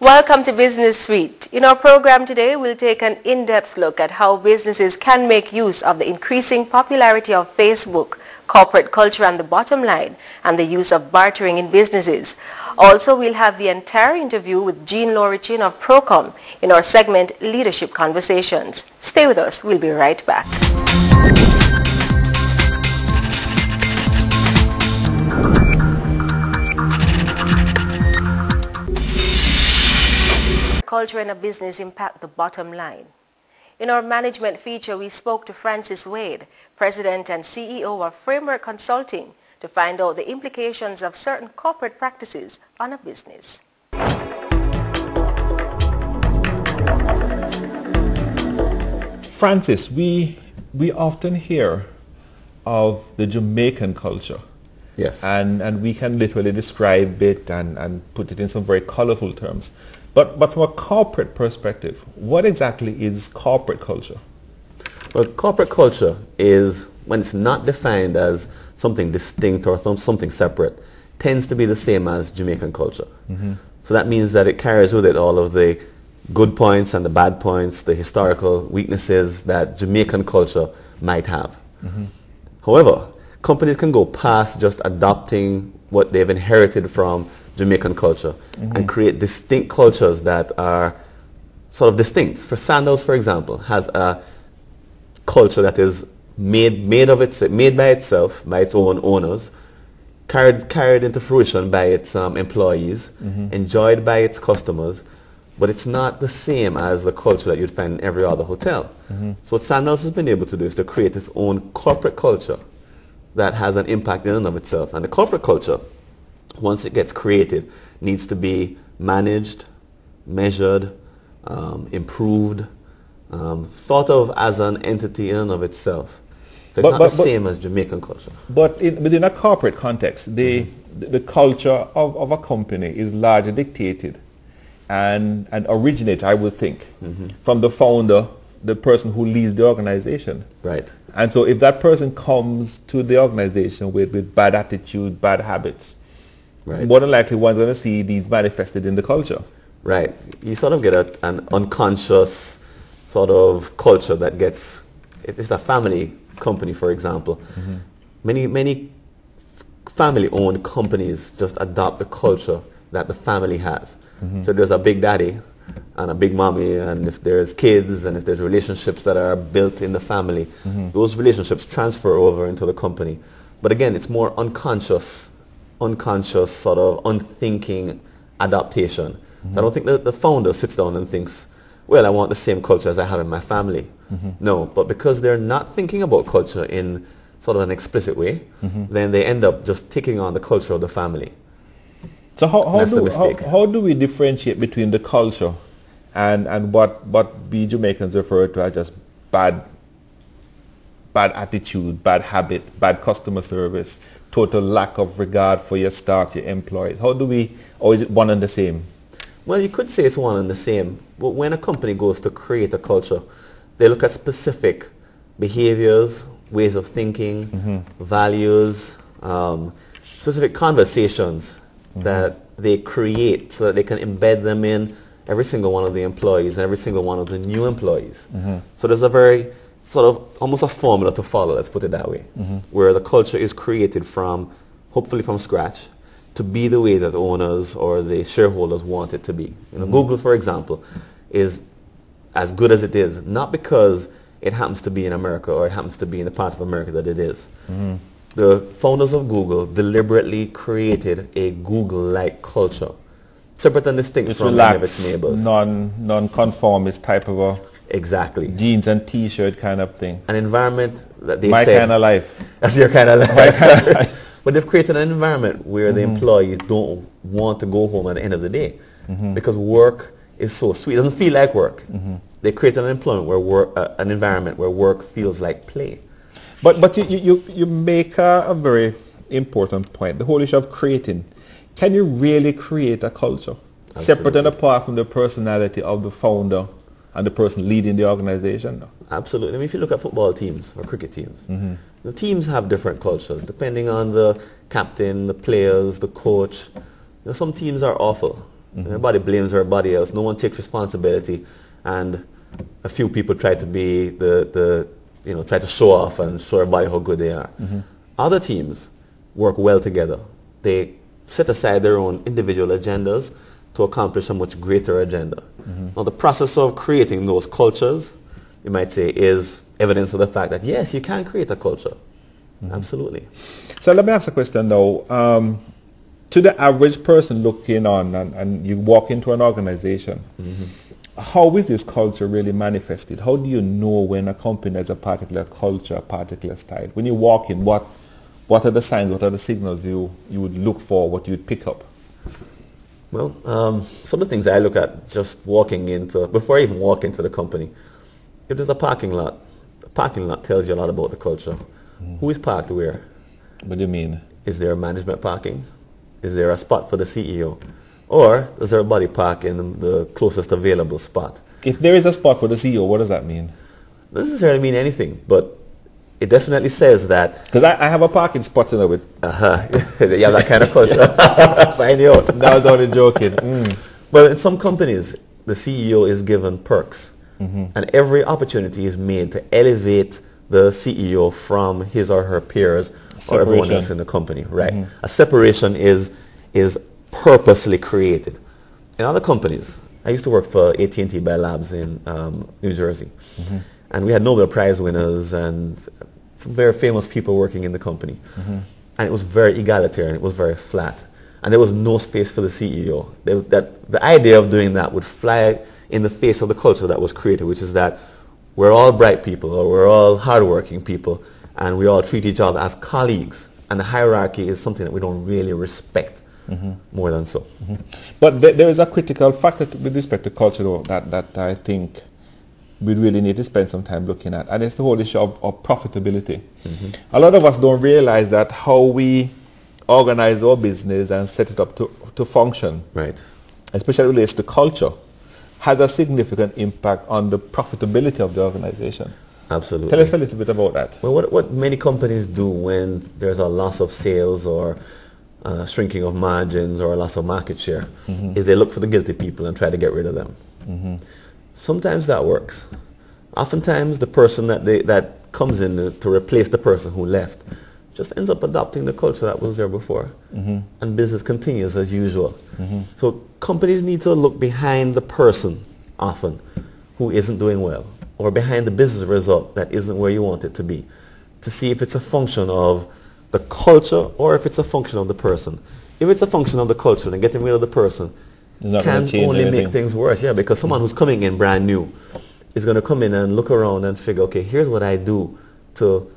Welcome to Business Suite. In our program today, we'll take an in-depth look at how businesses can make use of the increasing popularity of Facebook, corporate culture and the bottom line, and the use of bartering in businesses. Also, we'll have the entire interview with Jean Laurichin of Procom in our segment Leadership Conversations. Stay with us. We'll be right back. Culture in a business impact the bottom line. In our management feature, we spoke to Francis Wade, President and CEO of Framework Consulting, to find out the implications of certain corporate practices on a business. Francis, we often hear of the Jamaican culture. Yes. And we can literally describe it and put it in some very colorful terms. But from a corporate perspective, what exactly is corporate culture? Well, corporate culture is, when it's not defined as something distinct or something separate, tends to be the same as Jamaican culture. Mm-hmm. So that means that it carries with it all of the good points and the bad points, the historical weaknesses that Jamaican culture might have. Mm-hmm. However, companies can go past just adopting what they've inherited from Jamaican culture and create distinct cultures that are sort of distinct. For Sandals, for example, has a culture that is made by itself, by its own owners, carried into fruition by its employees, enjoyed by its customers, but it's not the same as the culture that you'd find in every other hotel. So what Sandals has been able to do is to create its own corporate culture that has an impact in and of itself. And the corporate culture, once it gets created, needs to be managed, measured, improved, thought of as an entity in and of itself. So it's not the same as Jamaican culture. But within a corporate context, the culture of a company is largely dictated and originates, I would think, from the founder, the person who leads the organization. Right. And so if that person comes to the organization with bad attitude, bad habits, right, more than likely one's going to see these manifested in the culture. Right. You sort of get an unconscious sort of culture that gets, if it's a family company, for example, many family-owned companies just adopt the culture that the family has. So there's a big daddy and a big mommy, and if there's kids and if there's relationships that are built in the family, those relationships transfer over into the company. But again, it's more unconscious sort of unthinking adaptation. So I don't think that the founder sits down and thinks, well, I want the same culture as I have in my family. No, but because they're not thinking about culture in sort of an explicit way, then they end up just taking on the culture of the family. So how do we differentiate between the culture and what we Jamaicans refer to as just bad attitude, bad habit, bad customer service, total lack of regard for your staff, your employees? How do we, or is it one and the same? Well, you could say it's one and the same. But when a company goes to create a culture, they look at specific behaviors, ways of thinking, values, specific conversations that they create so that they can embed them in every single one of the employees and every single one of the new employees. So there's a very sort of almost a formula to follow, let's put it that way, where the culture is created from, hopefully from scratch, to be the way that the owners or the shareholders want it to be. You know, Google, for example, is as good as it is, not because it happens to be in America or it happens to be in the part of America that it is. The founders of Google deliberately created a Google-like culture, separate and distinct from many of its neighbors. Non-conformist type of a jeans and t-shirt kind of thing. An environment that they My said, kind of life. That's your kind of life. My kind of life. But they've created an environment where the employees don't want to go home at the end of the day because work is so sweet. It doesn't feel like work. They created an employment where an environment where work feels like play. But you make a very important point, the whole issue of creating. Can you really create a culture? Absolutely. Separate and apart from the personality of the founder and the person leading the organization? No? Absolutely. I mean, if you look at football teams or cricket teams, the teams have different cultures depending on the captain, the players, the coach. You know, some teams are awful Everybody blames everybody else. No one takes responsibility, and a few people try to be try to show off and show everybody how good they are. Other teams work well together. They set aside their own individual agendas to accomplish a much greater agenda. Now, the process of creating those cultures, you might say, is evidence of the fact that, yes, you can create a culture. Absolutely. So let me ask a question now. To the average person looking on, and you walk into an organization, how is this culture really manifested? How do you know when a company has a particular culture, a particular style? When you walk in, what are the signs, what are the signals you would look for, what you would pick up? Well, some of the things I look at just walking into, before I even walk into the company, if there's a parking lot, the parking lot tells you a lot about the culture. Who is parked where? What do you mean? Is there management parking? Is there a spot for the CEO? Or does everybody park in the closest available spot? If there is a spot for the CEO, what does that mean? Doesn't necessarily mean anything, but it definitely says that. Because I have a parking spot in with. You have that kind of culture. Find you out. That was only joking. But in some companies, the CEO is given perks. And every opportunity is made to elevate the CEO from his or her peers or everyone else in the company. Right. A separation is purposely created. In other companies, I used to work for AT&T Bell Labs in New Jersey. And we had Nobel Prize winners and some very famous people working in the company. And it was very egalitarian. It was very flat. And there was no space for the CEO. The idea of doing that would fly in the face of the culture that was created, which is that we're all bright people, or we're all hardworking people, and we all treat each other as colleagues. And the hierarchy is something that we don't really respect more than so. But there is a critical factor with respect to culture, though, that I think we really need to spend some time looking at, and it's the whole issue of profitability. A lot of us don't realize that how we organize our business and set it up to function, right, especially relates to culture, has a significant impact on the profitability of the organization. Absolutely. Tell us a little bit about that. Well, what many companies do when there's a loss of sales or shrinking of margins or a loss of market share is they look for the guilty people and try to get rid of them. Sometimes that works. Oftentimes the person that comes in to replace the person who left just ends up adopting the culture that was there before, and business continues as usual. So companies need to look behind the person often who isn't doing well, or behind the business result that isn't where you want it to be, to see if it's a function of the culture or if it's a function of the person. If it's a function of the culture, then getting rid of the person can only make things worse. Yeah, because someone who's coming in brand new is going to come in and look around and figure, okay, here's what I do to